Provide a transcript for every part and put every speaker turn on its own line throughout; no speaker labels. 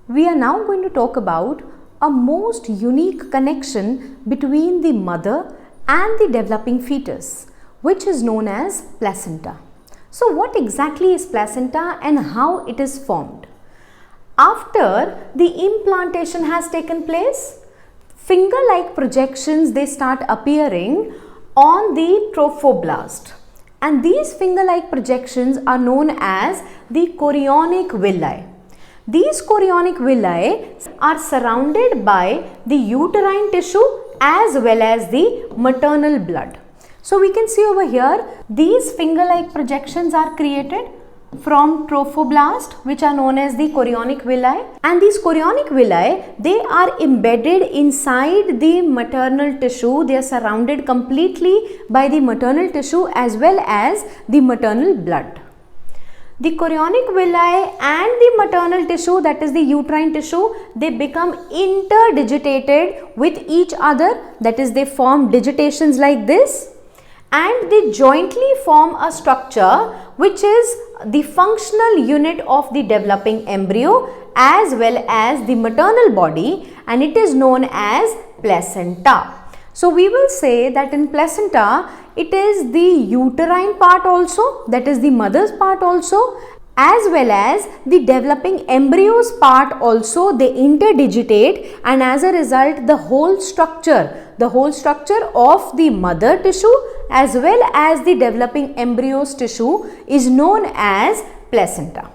We are now going to talk about a most unique connection between the mother and the developing fetus, which is known as placenta. So what exactly is placenta and how it is formed? After the implantation has taken place, finger-like projections they start appearing on the trophoblast, and these finger-like projections are known as the chorionic villi. These chorionic villi are surrounded by the uterine tissue as well as the maternal blood. So we can see over here, these finger-like projections are created from trophoblast, which are known as the chorionic villi, and these chorionic villi, they are embedded inside the maternal tissue. They are surrounded completely by the maternal tissue as well as the maternal blood. The chorionic villi and the maternal tissue, that is the uterine tissue, they become interdigitated with each other, that is they form digitations like this, and they jointly form a structure which is the functional unit of the developing embryo as well as the maternal body, and it is known as placenta. So we will say that in placenta, it is the uterine part also, that is the mother's part also, as well as the developing embryos part also, they interdigitate, and as a result the whole structure of the mother tissue as well as the developing embryos tissue is known as placenta.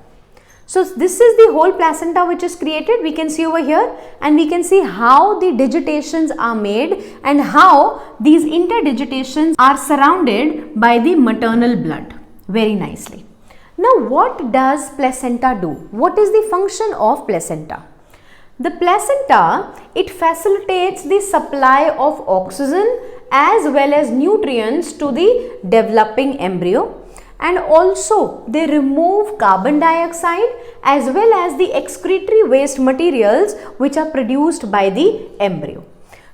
So this is the whole placenta which is created. We can see over here, and we can see how the digitations are made and how these interdigitations are surrounded by the maternal blood very nicely. Now what does placenta do? What is the function of placenta? The placenta, it facilitates the supply of oxygen as well as nutrients to the developing embryo, and also they remove carbon dioxide as well as the excretory waste materials which are produced by the embryo.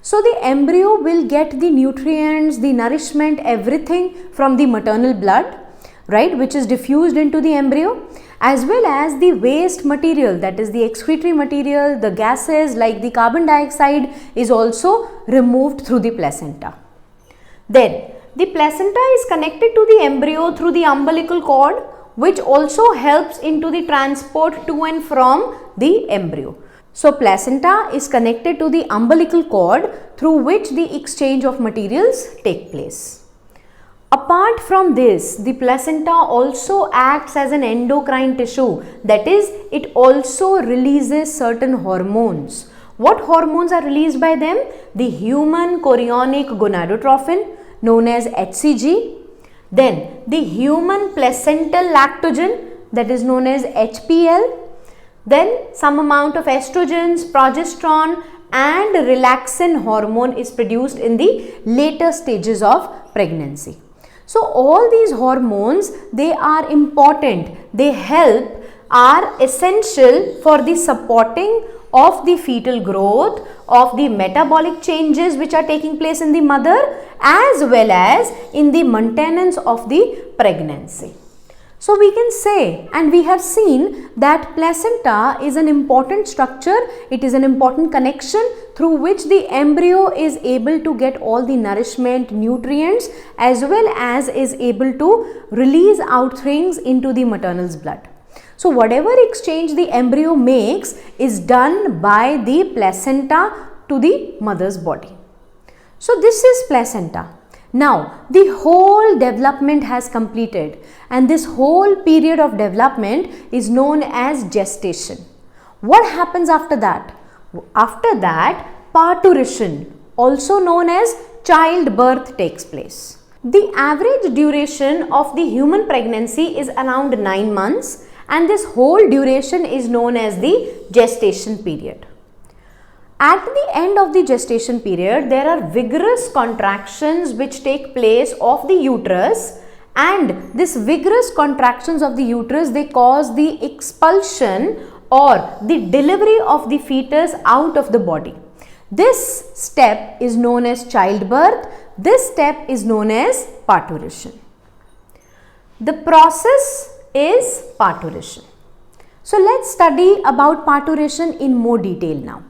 So the embryo will get the nutrients, the nourishment, everything from the maternal blood, right, which is diffused into the embryo, as well as the waste material, that is the excretory material, the gases like the carbon dioxide is also removed through the placenta. Then the placenta is connected to the embryo through the umbilical cord, which also helps into the transport to and from the embryo. So placenta is connected to the umbilical cord through which the exchange of materials take place. Apart from this, the placenta also acts as an endocrine tissue, that is, it also releases certain hormones. What hormones are released by them? The human chorionic gonadotrophin, known as HCG, then the human placental lactogen, that is known as HPL, then some amount of estrogens, progesterone and relaxin hormone is produced in the later stages of pregnancy. So all these hormones, they are important, they help, are essential for the supporting of the fetal growth, of the metabolic changes which are taking place in the mother, as well as in the maintenance of the pregnancy. So we can say, and we have seen, that placenta is an important structure, it is an important connection through which the embryo is able to get all the nourishment, nutrients, as well as is able to release out things into the maternal's blood. So whatever exchange the embryo makes is done by the placenta to the mother's body. So this is placenta. Now the whole development has completed, and this whole period of development is known as gestation. What happens after that? After that, parturition, also known as childbirth, takes place. The average duration of the human pregnancy is around 9 months, and this whole duration is known as the gestation period. At the end of the gestation period, there are vigorous contractions which take place of the uterus, and this vigorous contractions of the uterus, they cause the expulsion or the delivery of the fetus out of the body. This step is known as childbirth. This step is known as parturition. The process is parturition. So let's study about parturition in more detail now.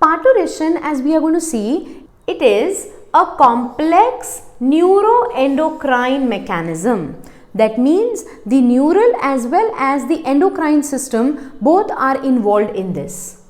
Parturition, as we are going to see, it is a complex neuroendocrine mechanism. That means the neural as well as the endocrine system both are involved in this.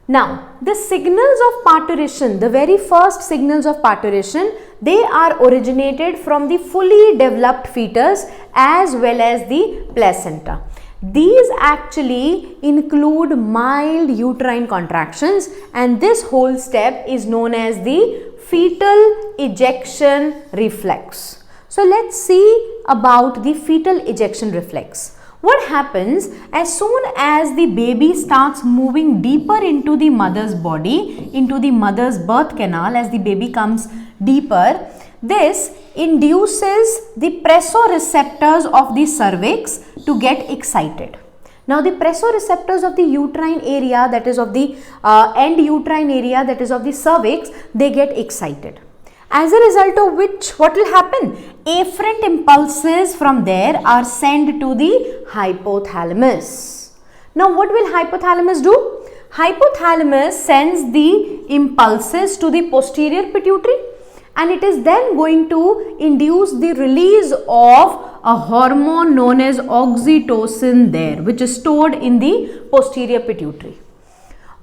Now, the signals of parturition, the very first signals of parturition, they are originated from the fully developed fetus as well as the placenta. These actually include mild uterine contractions, and this whole step is known as the fetal ejection reflex. So let's see about the fetal ejection reflex. What happens as soon as the baby starts moving deeper into the mother's body, into the mother's birth canal, as the baby comes deeper, this induces the pressoreceptors of the cervix to get excited. Now the pressoreceptors of the uterine area, that is of the end uterine area, that is of the cervix, they get excited. As a result of which, what will happen? Afferent impulses from there are sent to the hypothalamus. Now what will hypothalamus do? Hypothalamus sends the impulses to the posterior pituitary, and it is then going to induce the release of a hormone known as oxytocin there, which is stored in the posterior pituitary.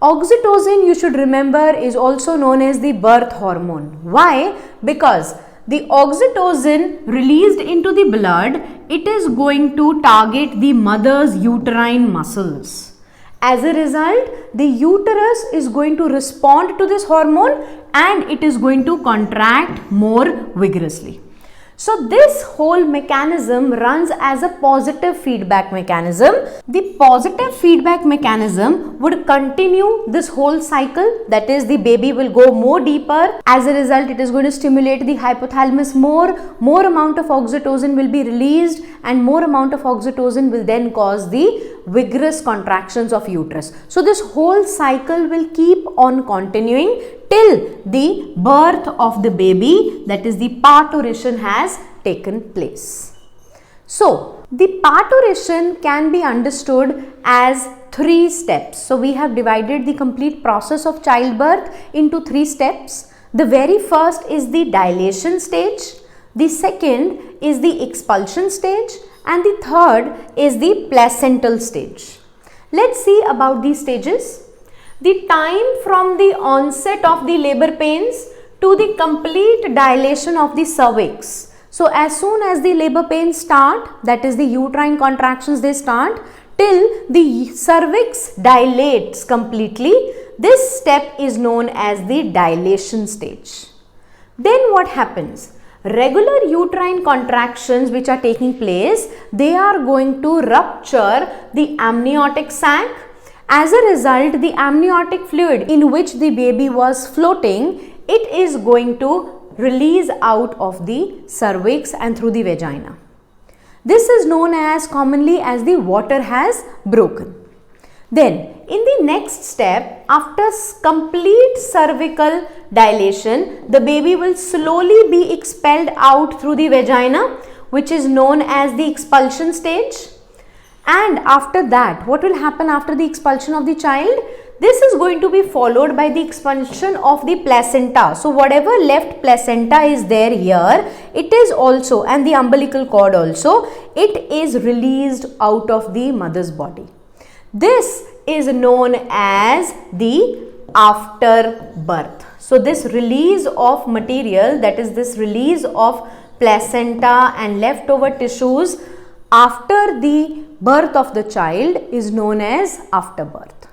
Oxytocin, you should remember, is also known as the birth hormone. Why? Because the oxytocin released into the blood, it is going to target the mother's uterine muscles. As a result, the uterus is going to respond to this hormone and it is going to contract more vigorously. So this whole mechanism runs as a positive feedback mechanism. The positive feedback mechanism would continue this whole cycle, that is, the baby will go more deeper. As a result, it is going to stimulate the hypothalamus more amount of oxytocin will be released, and more amount of oxytocin will then cause the vigorous contractions of uterus. So this whole cycle will keep on continuing till the birth of the baby, that is the parturition, has taken place. So the parturition can be understood as 3 steps. So we have divided the complete process of childbirth into 3 steps. The very first is the dilation stage, the second is the expulsion stage, and the third is the placental stage. Let's see about these stages. The time from the onset of the labor pains to the complete dilation of the cervix. So as soon as the labor pains start, that is the uterine contractions they start, till the cervix dilates completely, this step is known as the dilation stage. Then what happens? Regular uterine contractions which are taking place, they are going to rupture the amniotic sac. As a result, the amniotic fluid in which the baby was floating, it is going to release out of the cervix and through the vagina. This is known as commonly as the water has broken. Then in the next step, after complete cervical dilation, the baby will slowly be expelled out through the vagina, which is known as the expulsion stage. And after that, what will happen after the expulsion of the child? This is going to be followed by the expulsion of the placenta. So whatever left placenta is there here, it is also, and the umbilical cord also, it is released out of the mother's body. This is known as the afterbirth. So this release of material, that is this release of placenta and leftover tissues after the birth of the child, is known as afterbirth.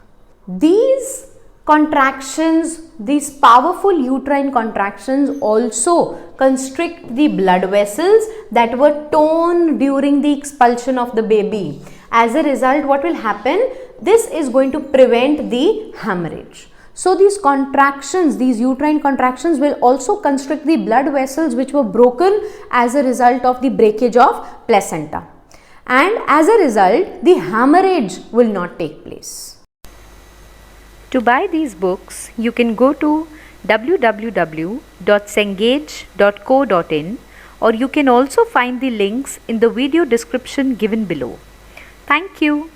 These contractions, these powerful uterine contractions, also constrict the blood vessels that were torn during the expulsion of the baby. As a result, what will happen? This is going to prevent the hemorrhage. So these contractions, these uterine contractions, will also constrict the blood vessels which were broken as a result of the breakage of placenta. And as a result, the hemorrhage will not take place.
To buy these books, you can go to www.cengage.co.in, or you can also find the links in the video description given below. Thank you.